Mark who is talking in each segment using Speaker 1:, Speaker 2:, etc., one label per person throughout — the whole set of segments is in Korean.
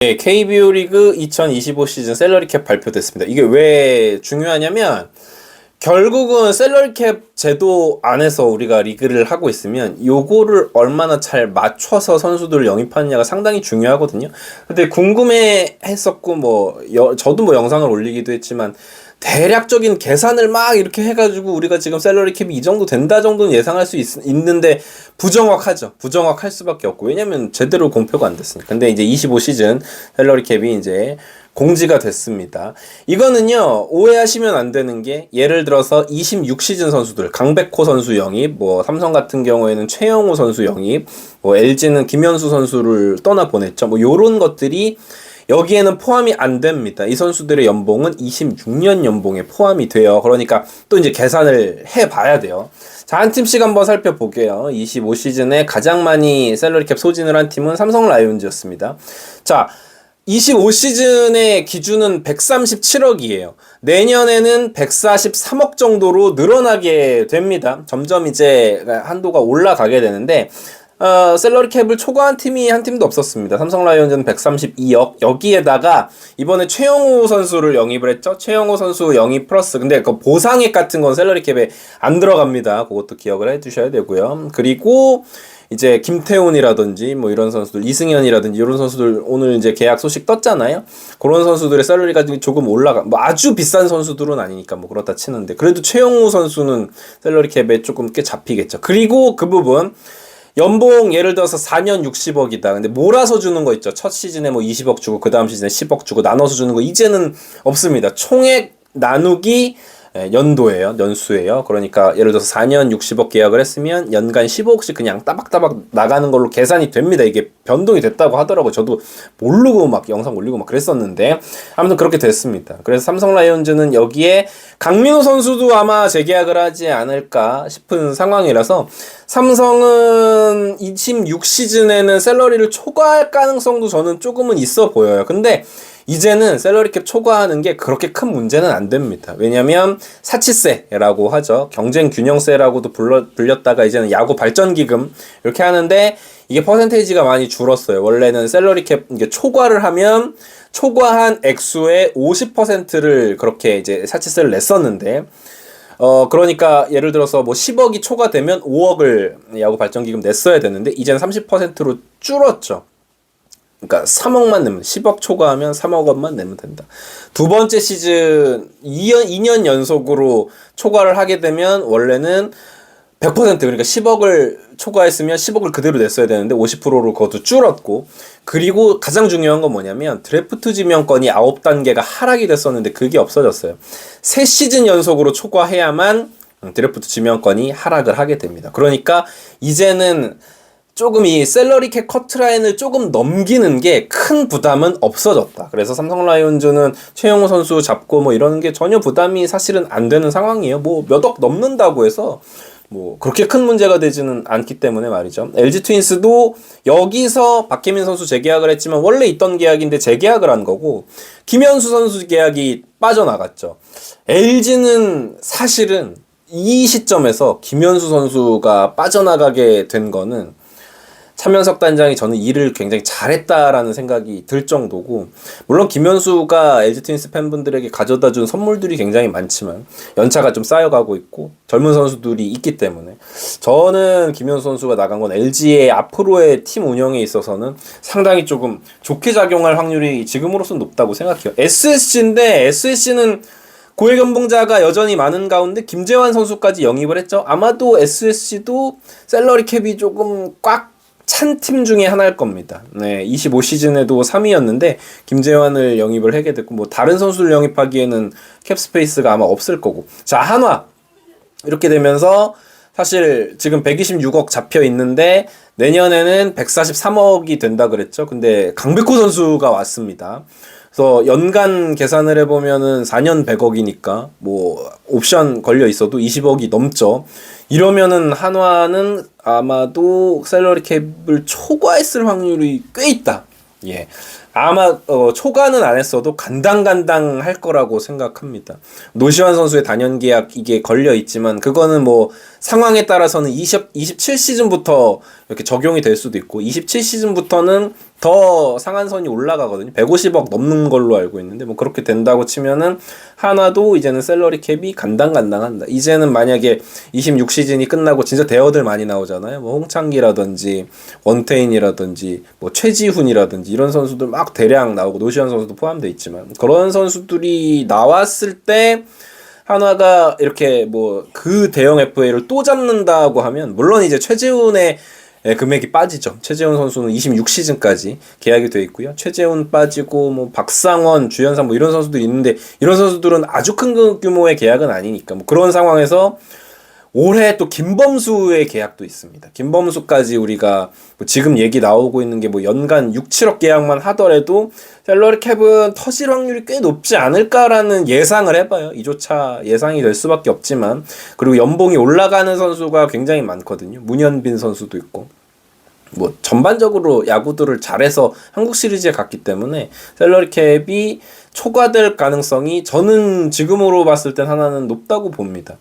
Speaker 1: 네, KBO 리그 2025 시즌 셀러리 캡 발표됐습니다. 이게 왜 중요하냐면 결국은 셀러리 캡 제도 안에서 우리가 리그를 하고 있으면 요거를 얼마나 잘 맞춰서 선수들을 영입하느냐가 상당히 중요하거든요. 근데 궁금해 했었고 저도 영상을 올리기도 했지만 대략적인 계산을 막 이렇게 해가지고 우리가 지금 셀러리 캡이 이 정도 된다 정도는 예상할 수 있는데 부정확하죠. 부정확할 수밖에 없고, 왜냐면 제대로 공표가 안 됐으니까. 근데 이제 25 시즌 셀러리 캡이 이제 공지가 됐습니다. 이거는요, 오해하시면 안 되는 게, 예를 들어서 26 시즌 선수들, 강백호 선수 영입, 삼성 같은 경우에는 최영우 선수 영입, LG는 김현수 선수를 떠나보냈죠. 요런 것들이 여기에는 포함이 안 됩니다. 이 선수들의 연봉은 26년 연봉에 포함이 돼요. 그러니까 또 이제 계산을 해봐야 돼요. 자, 한 팀씩 한번 살펴볼게요. 25 시즌에 가장 많이 셀러리 캡 소진을 한 팀은 삼성 라이온즈였습니다. 자, 25 시즌의 기준은 137억이에요. 내년에는 143억 정도로 늘어나게 됩니다. 점점 이제 한도가 올라가게 되는데, 셀러리 캡을 초과한 팀이 한 팀도 없었습니다. 삼성 라이온즈는 132억. 여기에다가 이번에 최영우 선수를 영입을 했죠. 최영우 선수 영입 플러스, 근데 그 보상액 같은 건 셀러리 캡에 안 들어갑니다. 그것도 기억을 해 두셔야 되고요. 그리고 이제 김태훈이라든지 이런 선수들, 이승현이라든지 이런 선수들 오늘 이제 계약 소식 떴잖아요. 그런 선수들의 셀러리가 조금 올라가, 아주 비싼 선수들은 아니니까 그렇다 치는데, 그래도 최영우 선수는 셀러리 캡에 조금 꽤 잡히겠죠. 그리고 그 부분, 연봉 예를 들어서 4년 60억이다. 근데 몰아서 주는 거 있죠. 첫 시즌에 20억 주고 그 다음 시즌에 10억 주고 나눠서 주는 거 이제는 없습니다. 총액 나누기 연도예요. 연수예요. 그러니까 예를 들어서 4년 60억 계약을 했으면 연간 15억씩 그냥 따박따박 나가는 걸로 계산이 됩니다. 이게 변동이 됐다고 하더라고요. 저도 모르고 영상 올리고 그랬었는데 아무튼 그렇게 됐습니다. 그래서 삼성 라이온즈는 여기에 강민호 선수도 아마 재계약을 하지 않을까 싶은 상황이라서 삼성은 26 시즌에는 샐러리를 초과할 가능성도 저는 조금은 있어 보여요. 근데 이제는 샐러리 캡 초과하는 게 그렇게 큰 문제는 안 됩니다. 왜냐면 사치세라고 하죠. 경쟁 균형세라고도 불렸다가 이제는 야구 발전기금 이렇게 하는데, 이게 퍼센테이지가 많이 줄었어요. 원래는 샐러리 캡 이게 초과를 하면 초과한 액수의 50%를 그렇게 이제 사치세를 냈었는데, 그러니까 예를 들어서 10억이 초과되면 5억을 야구 발전기금 냈어야 되는데 이제는 30%로 줄었죠. 그러니까 3억만 내면, 10억 초과하면 3억 원만 내면 된다. 두 번째 시즌 2년 연속으로 초과를 하게 되면 원래는 100%, 그러니까 10억을 초과했으면 10억을 그대로 냈어야 되는데 50%로 그것도 줄었고, 그리고 가장 중요한 건 뭐냐면 드래프트 지명권이 9단계가 하락이 됐었는데 그게 없어졌어요. 3시즌 연속으로 초과해야만 드래프트 지명권이 하락을 하게 됩니다. 그러니까 이제는 조금 이 셀러리 캡 커트라인을 조금 넘기는 게 큰 부담은 없어졌다. 그래서 삼성 라이온즈는 최영우 선수 잡고 이런 게 전혀 부담이 사실은 안 되는 상황이에요. 몇 억 넘는다고 해서 그렇게 큰 문제가 되지는 않기 때문에 말이죠. LG 트윈스도 여기서 박혜민 선수 재계약을 했지만 원래 있던 계약인데 재계약을 한 거고, 김현수 선수 계약이 빠져나갔죠. LG는 사실은 이 시점에서 김현수 선수가 빠져나가게 된 거는 차명석 단장이 저는 일을 굉장히 잘했다라는 생각이 들 정도고, 물론 김현수가 LG 트윈스 팬분들에게 가져다 준 선물들이 굉장히 많지만 연차가 좀 쌓여가고 있고 젊은 선수들이 있기 때문에 저는 김현수 선수가 나간 건 LG의 앞으로의 팀 운영에 있어서는 상당히 조금 좋게 작용할 확률이 지금으로서는 높다고 생각해요. SSG인데 SSG는 고액 연봉자가 여전히 많은 가운데 김재환 선수까지 영입을 했죠. 아마도 SSG도 셀러리 캡이 조금 꽉 찬 팀 중에 하나일 겁니다. 네, 25 시즌에도 3위였는데 김재환을 영입을 하게 됐고, 다른 선수를 영입하기에는 캡 스페이스가 아마 없을 거고. 자, 한화 이렇게 되면서 사실 지금 126억 잡혀 있는데 내년에는 143억이 된다 그랬죠. 근데 강백호 선수가 왔습니다. 그래서 연간 계산을 해보면은 4년 100억이니까 옵션 걸려 있어도 20억이 넘죠. 이러면은 한화는 아마도 셀러리 캡을 초과했을 확률이 꽤 있다. 예. 아마 초과는 안 했어도 간당간당 할 거라고 생각합니다. 노시환 선수의 단연 계약 이게 걸려 있지만 그거는 뭐 상황에 따라서는 27시즌부터 이렇게 적용이 될 수도 있고 27시즌부터는 더 상한선이 올라가거든요. 150억 넘는 걸로 알고 있는데 뭐 그렇게 된다고 치면은 하나도 이제는 샐러리 캡이 간당간당한다. 이제는 만약에 26시즌이 끝나고 진짜 대어들 많이 나오잖아요. 뭐 홍창기라든지 원태인이라든지 뭐 최지훈이라든지 이런 선수들 막 대량 나오고 노시환 선수도 포함되어 있지만 그런 선수들이 나왔을 때 한화가 이렇게 뭐 그 대형 FA를 또 잡는다고 하면 물론 이제 최재훈의 금액이 빠지죠. 최재훈 선수는 26시즌까지 계약이 돼 있고요. 최재훈 빠지고 뭐 박상원, 주현상 뭐 이런 선수들이 있는데 이런 선수들은 아주 큰 규모의 계약은 아니니까 뭐 그런 상황에서 올해 또 김범수의 계약도 있습니다. 김범수까지 우리가 뭐 지금 얘기 나오고 있는 게 뭐 연간 6, 7억 계약만 하더라도 샐러리 캡은 터질 확률이 꽤 높지 않을까라는 예상을 해봐요. 이조차 예상이 될 수밖에 없지만 그리고 연봉이 올라가는 선수가 굉장히 많거든요. 문현빈 선수도 있고 뭐 전반적으로 야구들을 잘해서 한국 시리즈에 갔기 때문에 샐러리 캡이 초과될 가능성이 저는 지금으로 봤을 땐 하나는 높다고 봅니다.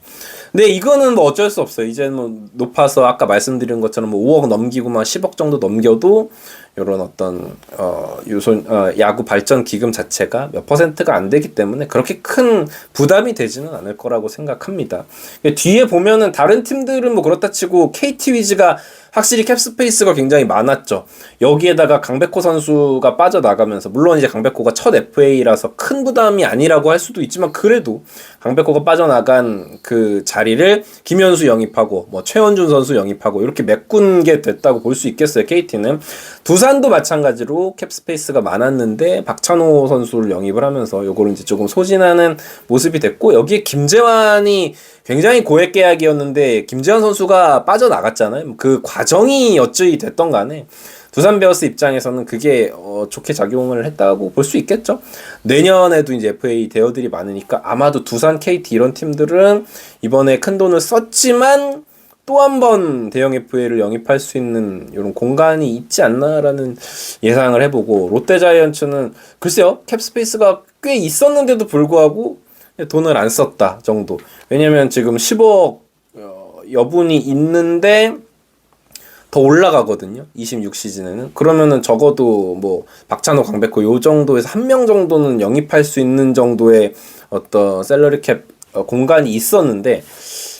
Speaker 1: 근데 이거는 뭐 어쩔 수 없어요. 이제는 뭐 높아서 아까 말씀드린 것처럼 뭐 5억 넘기고 막 10억 정도 넘겨도 이런 어떤 야구 발전 기금 자체가 몇 퍼센트가 안 되기 때문에 그렇게 큰 부담이 되지는 않을 거라고 생각합니다. 뒤에 보면은 다른 팀들은 뭐 그렇다 치고 KT 위즈가 확실히 캡스페이스가 굉장히 많았죠. 여기에다가 강백호 선수가 빠져나가면서 물론 이제 강백호가 첫 FA라서 큰 부담이 아니라고 할 수도 있지만 그래도 강백호가 빠져나간 그 자리를 김현수 영입하고 뭐 최원준 선수 영입하고 이렇게 메꾼 게 됐다고 볼 수 있겠어요. KT는 두산도 마찬가지로 캡스페이스가 많았는데 박찬호 선수를 영입을 하면서 요거를 이제 조금 소진하는 모습이 됐고 여기에 김재환이 굉장히 고액 계약이었는데 김재환 선수가 빠져나갔잖아요. 그 과정이 어찌 됐던 간에 두산 베어스 입장에서는 그게 좋게 작용을 했다고 볼 수 있겠죠. 내년에도 이제 FA 대여들이 많으니까 아마도 두산, KT 이런 팀들은 이번에 큰 돈을 썼지만 또 한 번 대형 FA를 영입할 수 있는 이런 공간이 있지 않나라는 예상을 해보고 롯데자이언츠는 글쎄요 캡스페이스가 꽤 있었는데도 불구하고 돈을 안 썼다 정도. 왜냐면 지금 10억 여분이 있는데 더 올라가거든요. 26시즌에는. 그러면은 적어도 뭐 박찬호, 강백호 요 정도에서 한 명 정도는 영입할 수 있는 정도의 어떤 샐러리 캡 공간이 있었는데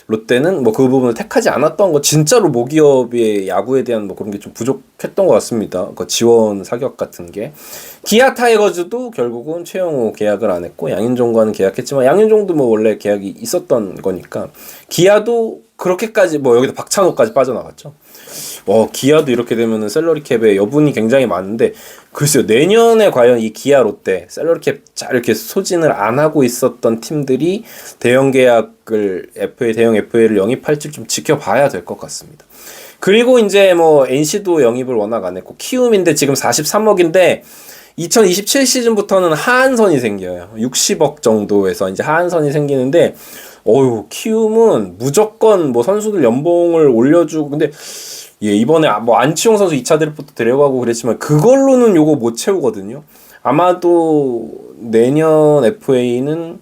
Speaker 1: 롯데는 뭐 그 부분을 택하지 않았던 거 진짜로 모기업의 야구에 대한 뭐 그런 게 좀 부족했던 것 같습니다. 그 지원 사격 같은 게. 기아 타이거즈도 결국은 최영호 계약을 안 했고 양인종과는 계약했지만 양인종도 뭐 원래 계약이 있었던 거니까 기아도 그렇게까지 뭐 여기다 박찬호까지 빠져나갔죠. 기아도 이렇게 되면은 샐러리 캡의 여분이 굉장히 많은데 글쎄요 내년에 과연 이 기아 롯데 샐러리 캡 잘 이렇게 소진을 안 하고 있었던 팀들이 대형 계약을 대형 FA를 영입할지 좀 지켜봐야 될 것 같습니다. 그리고 이제 뭐 NC도 영입을 워낙 안 했고 키움인데 지금 43억인데 2027 시즌부터는 하한선이 생겨요. 60억 정도에서 이제 하한선이 생기는데 키움은 무조건 뭐 선수들 연봉을 올려주고 근데 이번에 뭐 안치홍 선수 2차 드래프트 데려가고 그랬지만 그걸로는 요거 못 채우거든요. 아마도 내년 FA는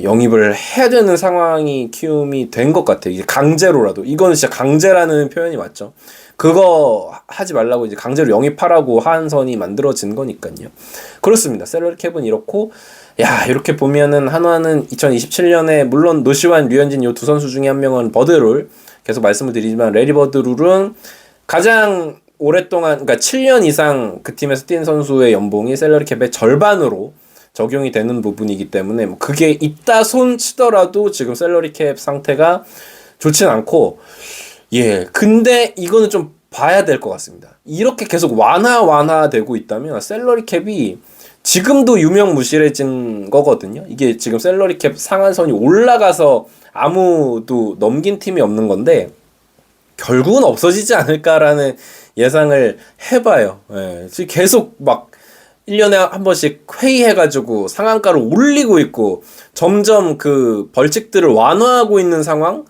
Speaker 1: 영입을 해야 되는 상황이 키움이 된 것 같아요. 이제 강제로라도. 이거는 진짜 강제라는 표현이 맞죠. 그거 하지 말라고 이제 강제로 영입하라고 하한선이 만들어진 거니까요. 그렇습니다. 샐러리 캡은 이렇고 이렇게 보면은 한화는 2027년에 물론 노시환, 류현진 요 두 선수 중에 한 명은 버드룰 계속 말씀을 드리지만 레리 버드룰은 가장 오랫동안 그러니까 7년 이상 그 팀에서 뛴 선수의 연봉이 샐러리 캡의 절반으로 적용이 되는 부분이기 때문에 뭐 그게 있다 손 치더라도 지금 샐러리 캡 상태가 좋진 않고 근데 이거는 좀 봐야 될 것 같습니다. 이렇게 계속 완화되고 있다면 샐러리 캡이 지금도 유명무실해진 거거든요. 이게 지금 샐러리 캡 상한선이 올라가서 아무도 넘긴 팀이 없는 건데 결국은 없어지지 않을까라는 예상을 해봐요. 지금 계속 막 1년에 한 번씩 회의해가지고 상한가를 올리고 있고 점점 그 벌칙들을 완화하고 있는 상황?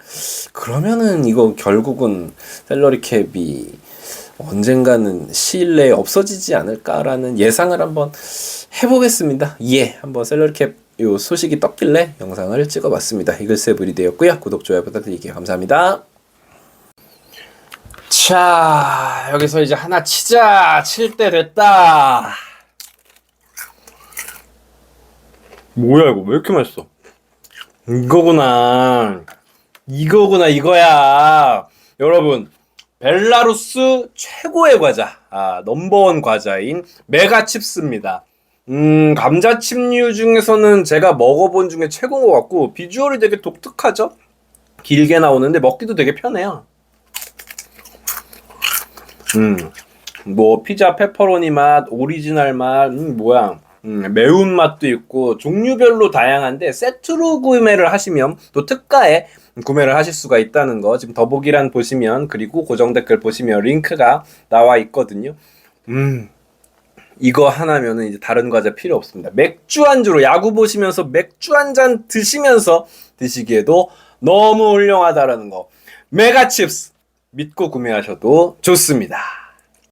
Speaker 1: 그러면은 이거 결국은 샐러리 캡이 언젠가는 시일 내에 없어지지 않을까라는 예상을 한번 해보겠습니다. 예, 한번 샐러리캡 요 소식이 떴길래 영상을 찍어봤습니다. 이글스의 브리드였고요. 구독, 좋아요 부탁드릴게요. 감사합니다. 자, 여기서 이제 하나 치자. 칠 때 됐다. 뭐야 이거 왜 이렇게 맛있어? 이거구나. 이거야. 여러분, 벨라루스 최고의 과자, 넘버원 과자인 메가칩스입니다. 감자칩류 중에서는 제가 먹어본 중에 최고인 것 같고, 비주얼이 되게 독특하죠? 길게 나오는데 먹기도 되게 편해요. 뭐 피자 페퍼로니 맛, 오리지널 맛, 매운맛도 있고 종류별로 다양한데 세트로 구매를 하시면 또 특가에 구매를 하실 수가 있다는 거 지금 더보기란 보시면, 그리고 고정 댓글 보시면 링크가 나와 있거든요. 이거 하나면은 이제 다른 과자 필요 없습니다. 맥주 안주로 야구 보시면서 맥주 한 잔 드시면서 드시기에도 너무 훌륭하다라는 거. 메가칩스 믿고 구매하셔도 좋습니다.